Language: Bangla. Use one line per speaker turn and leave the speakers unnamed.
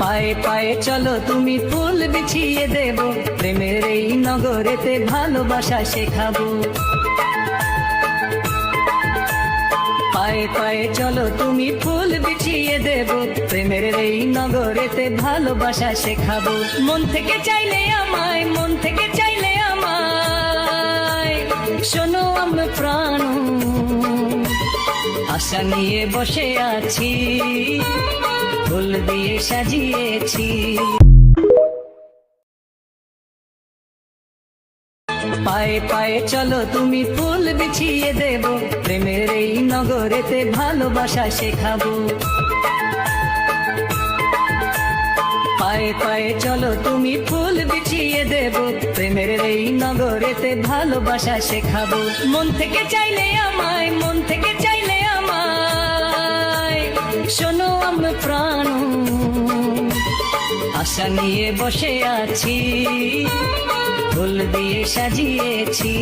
পায়ে পায়ে চলো তুমি ফুল বিছিয়ে দেব, প্রেমের এই নগরেতে ভালোবাসা শেখাবো। পায়ে পায়ে চলো তুমি ফুল বিছিয়ে দেব, প্রেমের এই নগরেতে ভালোবাসা শেখাবো। মন থেকে চাইলে আমায়, মন থেকে চাইলে আমায়, শোনো আমরা প্রাণ আশা নিয়ে বসে আছি, ফুল দিয়ে সাজিয়েছি। পায়ে পায়ে চলো তুমি ফুল বিছিয়ে দেব, প্রেমের এই নগরেতে ভালোবাসা শেখাবো। পায়ে পায়ে চলো তুমি ফুল বিছিয়ে দেব, প্রেমের এই নগরেতে ভালোবাসা শেখাবো। মন থেকে চাইলে আমায়, মন থেকে চাইলে আমায়, শোনো আমরা প্রাণ আশা নিয়ে বসে আছি, ফুল দিয়ে সাজিয়েছি।